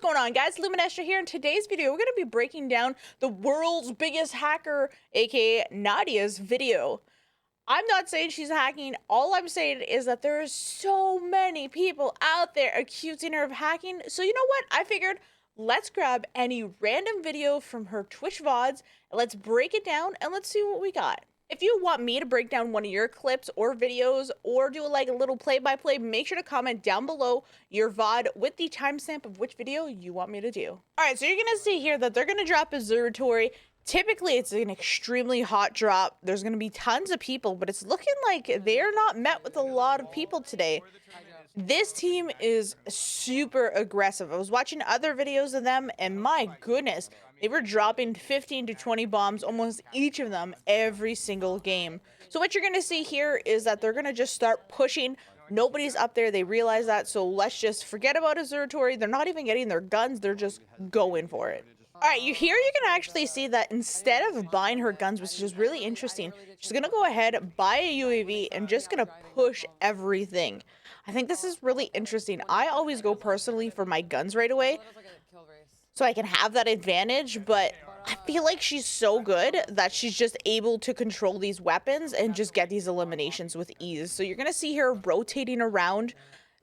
What's going on, guys? Luminestra here. In today's video, we're going to be breaking down the world's biggest hacker, aka Nadia's video. I'm not saying she's hacking. All I'm saying is that there are so many people out there accusing her of hacking. So you know what? I figured let's grab any random video from her Twitch VODs, and let's break it down and let's see what we got. If you want me to break down one of your clips or videos or do like a little play-by-play, make sure to comment down below your VOD with the timestamp of which video you want me to do. All right, so you're gonna see here that they're gonna drop Observatory. Typically, it's an extremely hot drop. There's gonna be tons of people, but it's looking like they're not met with a lot of people today. This team is super aggressive. I was watching other videos of them, and my goodness, they were dropping 15 to 20 bombs, almost each of them, every single game. So what you're going to see here is that they're going to just start pushing. Nobody's up there. They realize that. So let's just forget about Observatory. They're not even getting their guns. They're just going for it. All right, you can actually see that instead of buying her guns, which is really interesting, she's going to go ahead, buy a UAV, and just going to push everything. I think this is really interesting. I always go personally for my guns right away, so I can have that advantage, but I feel like she's so good that she's just able to control these weapons and just get these eliminations with ease. So you're going to see her rotating around.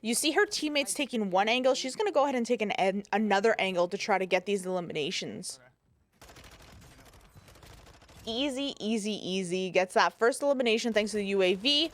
You see her teammates taking one angle. She's going to go ahead and take another angle to try to get these eliminations. Easy, easy, easy. Gets that first elimination thanks to the UAV.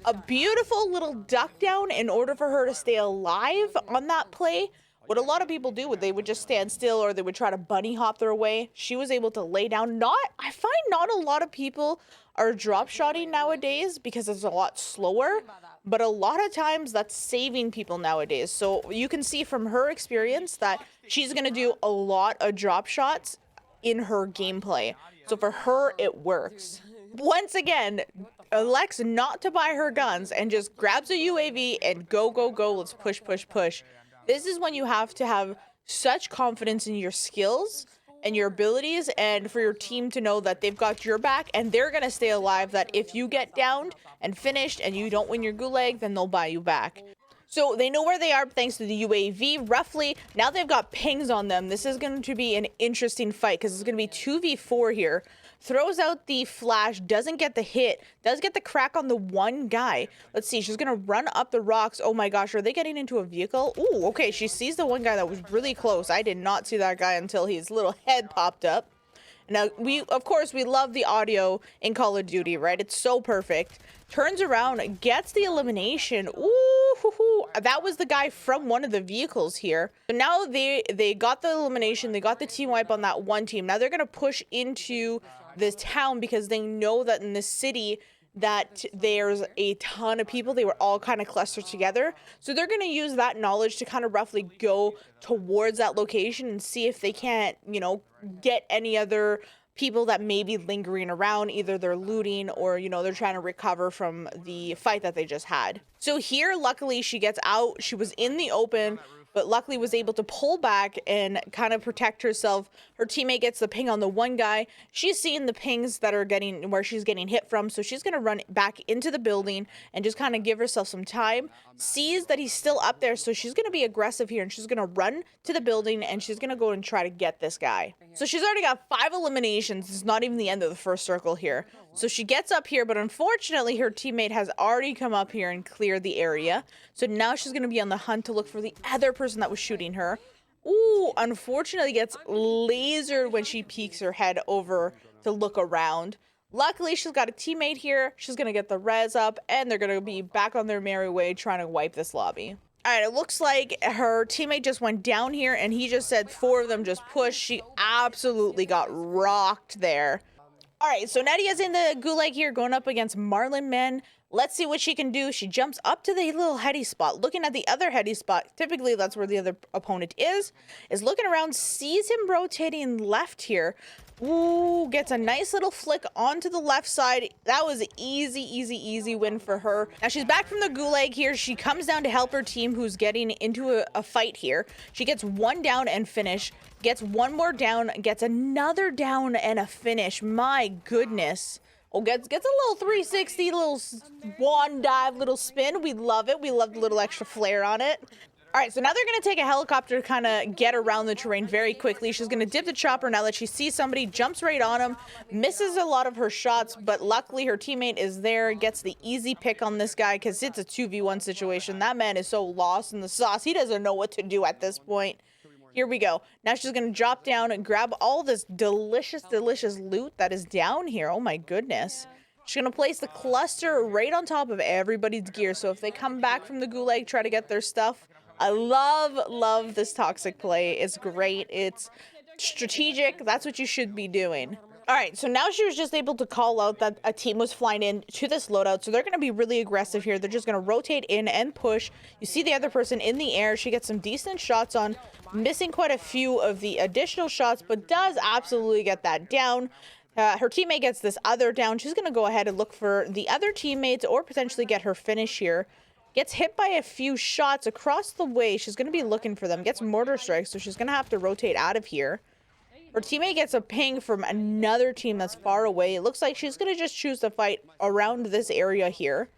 A beautiful little duck down in order for her to stay alive on that play. What a lot of people do, they would just stand still or they would try to bunny hop their way. She was able to lay down. I find not a lot of people are drop shotting nowadays because it's a lot slower, but a lot of times that's saving people nowadays. So you can see from her experience that she's going to do a lot of drop shots in her gameplay. So for her, it works. Once again, elects not to buy her guns and just grabs a UAV and go, go, go. Let's push, push, push. This is when you have to have such confidence in your skills and your abilities, and for your team to know that they've got your back and they're going to stay alive, that if you get downed and finished and you don't win your gulag, then they'll buy you back. So they know where they are thanks to the UAV. Roughly, now they've got pings on them. This is going to be an interesting fight because it's going to be 2v4 here. Throws out the flash, doesn't get the hit, does get the crack on the one guy. Let's see, she's going to run up the rocks. Oh my gosh, are they getting into a vehicle? Ooh, okay, she sees the one guy that was really close. I did not see that guy until his little head popped up. Now, of course, we love the audio in Call of Duty, right? It's so perfect. Turns around, gets the elimination. Ooh, hoo, hoo. That was the guy from one of the vehicles here. So now they got the elimination. They got the team wipe on that one team. Now they're going to push into this town because they know that in this city that there's a ton of people. They were all kind of clustered together. So they're going to use that knowledge to kind of roughly go towards that location and see if they can't, you know, get any other people that may be lingering around. Either they're looting or, you know, they're trying to recover from the fight that they just had. So here, luckily, she gets out. She was in the open, but luckily was able to pull back and kind of protect herself. Her teammate gets the ping on the one guy. She's seeing the pings that are getting where she's getting hit from, so she's going to run back into the building and just kind of give herself some time. Sees that he's still up there, so she's going to be aggressive here, and she's going to run to the building, and she's going to go and try to get this guy. So she's already got 5 eliminations. It's not even the end of the first circle here. So she gets up here, but unfortunately her teammate has already come up here and cleared the area. So now she's going to be on the hunt to look for the other person that was shooting her. Ooh, unfortunately gets lasered when she peeks her head over to look around. Luckily, she's got a teammate here. She's going to get the res up, and they're going to be back on their merry way trying to wipe this lobby. All right, it looks like her teammate just went down here, and he just said 4 of them just pushed. She absolutely got rocked there. All right, so Nadia's in the gulag here going up against Marlin Men. Let's see what she can do. She jumps up to the little heady spot, looking at the other heady spot. Typically, that's where the other opponent is looking around, sees him rotating left here. Ooh, gets a nice little flick onto the left side. That was an easy, easy, easy win for her. Now she's back from the gulag here. She comes down to help her team who's getting into a fight here. She gets 1 down and finish. Gets 1 more down, gets another down and a finish. My goodness. Oh, gets a little 360, little swan dive, little spin. We love it. We love the little extra flair on it. All right, so now they're going to take a helicopter to kind of get around the terrain very quickly. She's going to dip the chopper now that she sees somebody, jumps right on him, misses a lot of her shots, but luckily her teammate is there, gets the easy pick on this guy because it's a 2v1 situation. That man is so lost in the sauce. He doesn't know what to do at this point. Here we go. Now she's going to drop down and grab all this delicious, delicious loot that is down here. Oh my goodness. She's going to place the cluster right on top of everybody's gear. So if they come back from the gulag, try to get their stuff. I love this toxic play. It's great. It's strategic. That's what you should be doing. All right, so now she was just able to call out that a team was flying in to this loadout. So they're going to be really aggressive here. They're just going to rotate in and push. You see the other person in the air. She gets some decent shots on, missing quite a few of the additional shots, but does absolutely get that down. Her teammate gets this other down. She's going to go ahead and look for the other teammates or potentially get her finish here. Gets hit by a few shots across the way. She's going to be looking for them. Gets mortar strikes, so she's going to have to rotate out of here. Her teammate gets a ping from another team that's far away. It looks like she's going to just choose to fight around this area here.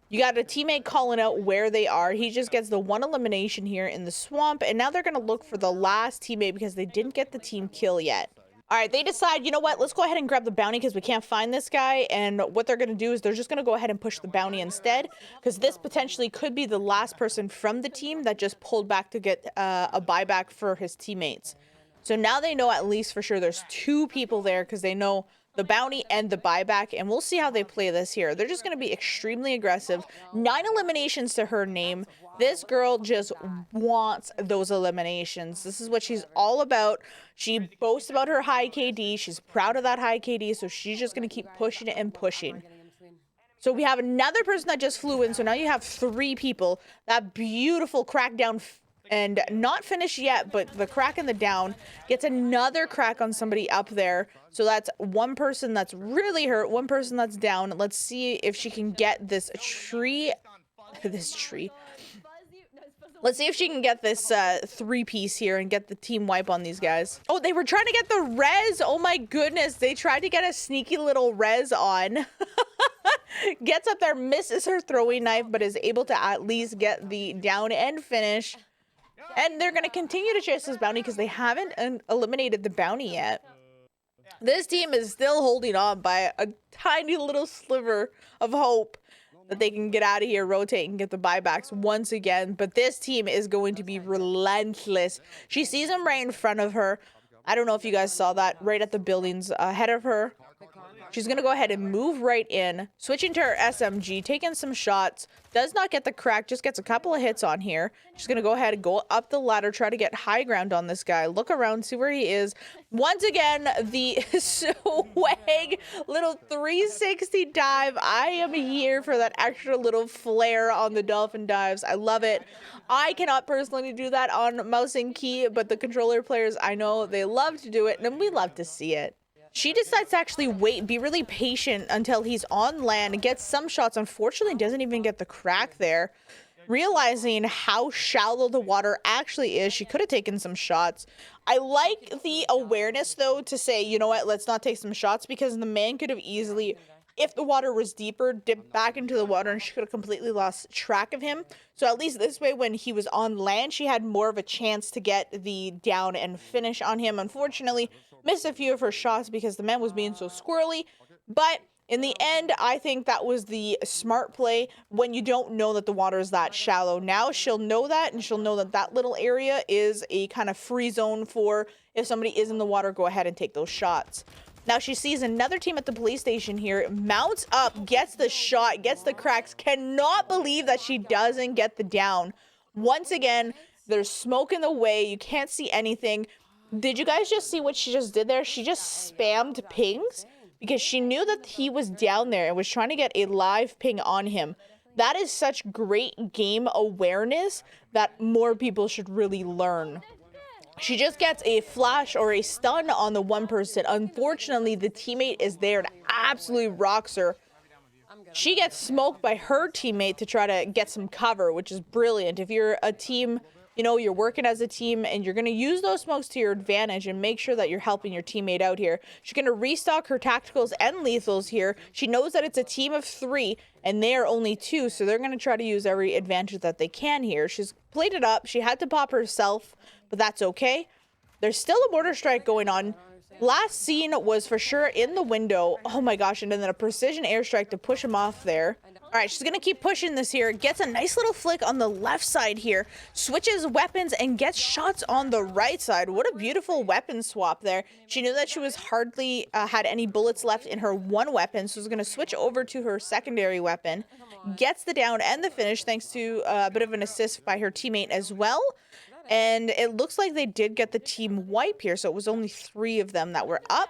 You got a teammate calling out where they are. He just gets the one elimination here in the swamp. And now they're going to look for the last teammate because they didn't get the team kill yet. All right, they decide, you know what, let's go ahead and grab the bounty because we can't find this guy. And what they're going to do is they're just going to go ahead and push the bounty instead because this potentially could be the last person from the team that just pulled back to get a buyback for his teammates. So now they know at least for sure there's 2 people there because they know the bounty and the buyback, and we'll see how they play this here. They're just going to be extremely aggressive. 9 eliminations to her name. This girl just wants those eliminations. This is what she's all about. She boasts about her high KD. She's proud of that high KD, so she's just going to keep pushing it and pushing. So we have another person that just flew in, so now you have 3 people. That beautiful crackdown and not finished yet, but the crack in the down gets another crack on somebody up there. So that's 1 person that's really hurt, 1 person that's down. Let's see if she can get this tree. Let's see if she can get this 3-piece here and get the team wipe on these guys. Oh, they were trying to get the res. Oh my goodness. They tried to get a sneaky little res on. Gets up there, misses her throwing knife, but is able to at least get the down and finish. And they're going to continue to chase this bounty because they haven't eliminated the bounty yet. This team is still holding on by a tiny little sliver of hope that they can get out of here, rotate, and get the buybacks once again. But this team is going to be relentless. She sees them right in front of her. I don't know if you guys saw that, right at the buildings ahead of her. She's going to go ahead and move right in, switching to her SMG, taking some shots. Does not get the crack, just gets a couple of hits on here. She's going to go ahead and go up the ladder, try to get high ground on this guy. Look around, see where he is. Once again, the swag little 360 dive. I am here for that extra little flair on the dolphin dives. I love it. I cannot personally do that on mouse and key, but the controller players, I know they love to do it, and we love to see it. She decides to actually wait, be really patient until he's on land and gets some shots. Unfortunately, doesn't even get the crack there. Realizing how shallow the water actually is, she could have taken some shots. I like the awareness, though, to say, you know what, let's not take some shots, because the man could have easily, if the water was deeper, dipped back into the water and she could have completely lost track of him. So at least this way, when he was on land, she had more of a chance to get the down and finish on him. Unfortunately, missed a few of her shots because the man was being so squirrely. But in the end, I think that was the smart play when you don't know that the water is that shallow. Now she'll know that, and she'll know that that little area is a kind of free zone for if somebody is in the water, go ahead and take those shots. Now she sees another team at the police station here, mounts up, gets the shot, gets the cracks, cannot believe that she doesn't get the down. Once again, there's smoke in the way, you can't see anything. Did you guys just see what she just did there? She just spammed pings because she knew that he was down there and was trying to get a live ping on him. That is such great game awareness that more people should really learn. She just gets a flash or a stun on the 1 person. Unfortunately, the teammate is there and absolutely rocks her. She gets smoked by her teammate to try to get some cover, which is brilliant. If you're a team, you know, you're working as a team and you're going to use those smokes to your advantage and make sure that you're helping your teammate out here. She's going to restock her tacticals and lethals here. She knows that it's a team of 3 and they are only 2, so they're going to try to use every advantage that they can here. She's played it up. She had to pop herself, but that's okay. There's still a mortar strike going on. Last scene was for sure in the window. Oh my gosh, and then a precision airstrike to push him off there. All right, she's gonna keep pushing this here. Gets a nice little flick on the left side here. Switches weapons and gets shots on the right side. What a beautiful weapon swap there. She knew that she was hardly had any bullets left in her one weapon, so was gonna switch over to her secondary weapon. Gets the down and the finish thanks to a bit of an assist by her teammate as well. And it looks like they did get the team wipe here, so it was only 3 of them that were up.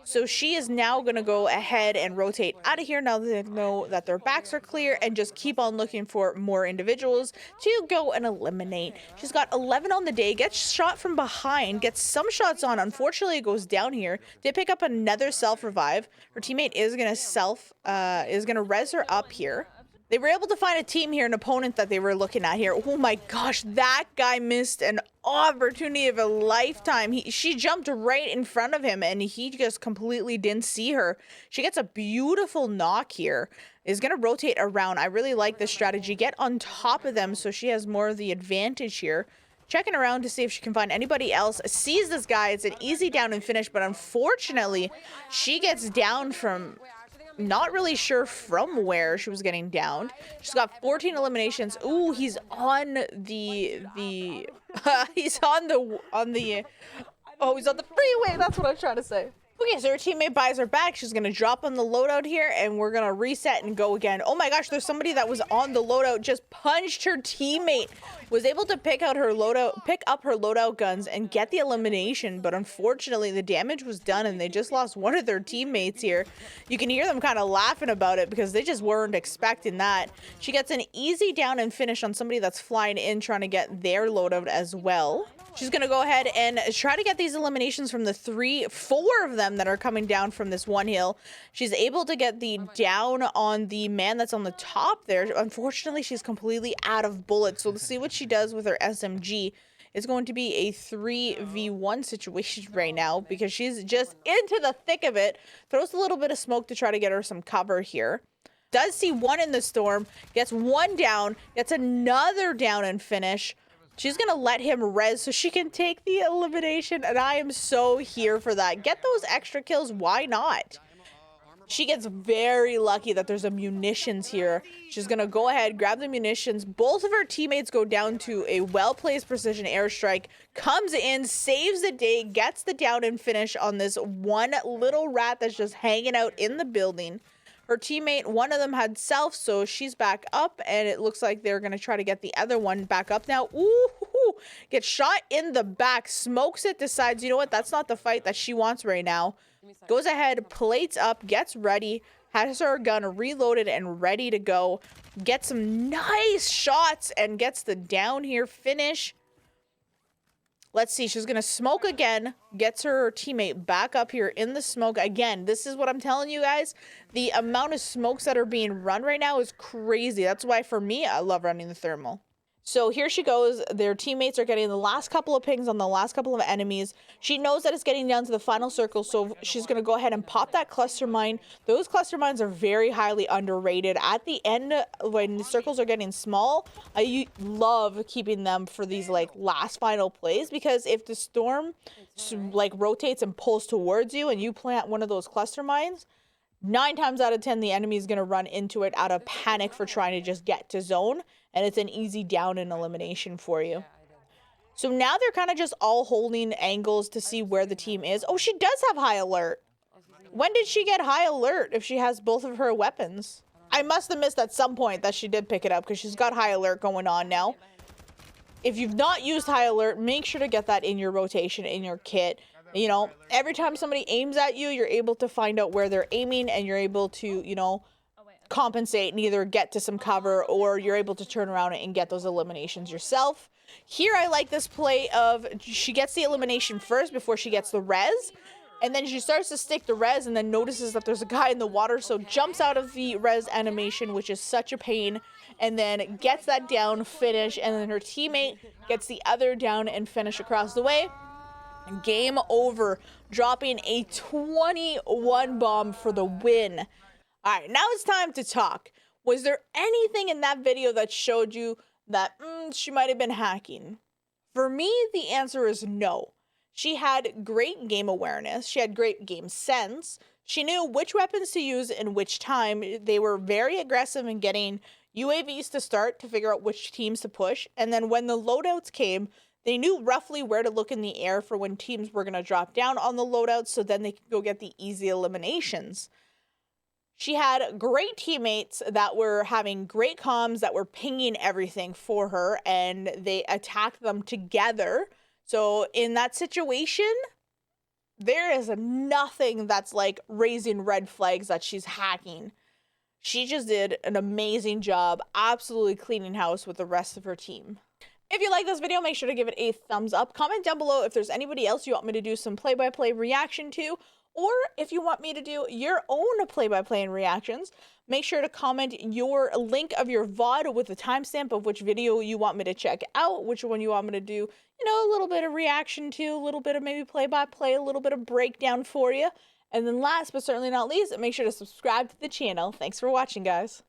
So she is now going to go ahead and rotate out of here now that they know that their backs are clear, and just keep on looking for more individuals to go and eliminate. She's got 11 on the day, gets shot from behind, gets some shots on. Unfortunately, it goes down here. Did pick up another self-revive. Her teammate is going to res her up here. They were able to find a team here, an opponent that they were looking at here. Oh my gosh, that guy missed an opportunity of a lifetime. She jumped right in front of him and he just completely didn't see her. She gets a beautiful knock here. Is going to rotate around. I really like this strategy. Get on top of them so she has more of the advantage here. Checking around to see if she can find anybody else. Sees this guy. It's an easy down and finish, but unfortunately, she gets down from... not really sure from where she was getting downed. She's got 14 eliminations. Ooh, he's on the he's on the freeway. That's what I'm trying to say. Okay, so her teammate buys her back. She's gonna drop on the loadout here, and we're gonna reset and go again. Oh my gosh, there's somebody that was on the loadout, just punched her teammate. Was able to pick up her loadout guns and get the elimination, but unfortunately the damage was done and they just lost one of their teammates here. You can hear them kind of laughing about it because they just weren't expecting that. She gets an easy down and finish on somebody that's flying in trying to get their loadout as well. She's going to go ahead and try to get these eliminations from the 4 of them that are coming down from this one hill. She's able to get the down on the man that's on the top there. Unfortunately, she's completely out of bullets. So let's see what she does with her SMG. It's going to be a 3v1 situation right now because she's just into the thick of it. Throws a little bit of smoke to try to get her some cover here. Does see one in the storm. Gets one down. Gets another down and finish. She's going to let him res so she can take the elimination, and I am so here for that. Get those extra kills. Why not? She gets very lucky that there's a munitions here. She's going to go ahead, grab the munitions. Both of her teammates go down to a well-placed precision airstrike. Comes in, saves the day, gets the down and finish on this one little rat that's just hanging out in the building. Her teammate, one of them had self, so she's back up, and it looks like they're going to try to get the other one back up now. Ooh, gets shot in the back, smokes it, decides, you know what, that's not the fight that she wants right now. Goes ahead, plates up, gets ready, has her gun reloaded and ready to go. Gets some nice shots and gets the down here finish. Let's see, she's going to smoke again, gets her teammate back up here in the smoke. Again, this is what I'm telling you guys. The amount of smokes that are being run right now is crazy. That's why, for me, I love running the thermal. So here she goes. Their teammates are getting the last couple of pings on the last couple of enemies. She knows that it's getting down to the final circle, so she's going to go ahead and pop that cluster mine. Those cluster mines are very highly underrated. At the end, when the circles are getting small, I love keeping them for these like last final plays, because if the storm like rotates and pulls towards you and you plant one of those cluster mines, 9 times out of 10, the enemy is going to run into it out of panic for trying to just get to zone, and it's an easy down and elimination for you. So now they're kind of just all holding angles to see where the team is. Oh, she does have high alert. When did she get high alert if she has both of her weapons? I must have missed at some point that she did pick it up, because she's got high alert going on now. If you've not used high alert, make sure to get that in your rotation, in your kit. You know, every time somebody aims at you, you're able to find out where they're aiming, and you're able to, you know, compensate and either get to some cover, or you're able to turn around and get those eliminations yourself. Here, I like this play of she gets the elimination first before she gets the res, And then she starts to stick the res and then notices that there's a guy in the water, so jumps out of the res animation, which is such a pain, and then gets that down, finish, and then her teammate gets the other down and finish across the way. Game over, dropping a 21 bomb for the win. All right, now it's time to talk. Was there anything in that video that showed you that she might have been hacking? For me, the answer is no. She had great game awareness. She had great game sense. She knew which weapons to use and which time. They were very aggressive in getting UAVs to start to figure out which teams to push. And then when the loadouts came, they knew roughly where to look in the air for when teams were going to drop down on the loadouts, so then they could go get the easy eliminations. She had great teammates that were having great comms, that were pinging everything for her, and they attacked them together. So in that situation, there is nothing that's like raising red flags that she's hacking. She just did an amazing job, absolutely cleaning house with the rest of her team. If you like this video, make sure to give it a thumbs up. Comment down below if there's anybody else you want me to do some play-by-play reaction to, or if you want me to do your own play-by-play and reactions. Make sure to comment your link of your VOD with a timestamp of which video you want me to check out, which one you want me to do, you know, a little bit of reaction to, a little bit of maybe play-by-play, a little bit of breakdown for you. And then last but certainly not least, make sure to subscribe to the channel. Thanks for watching, guys.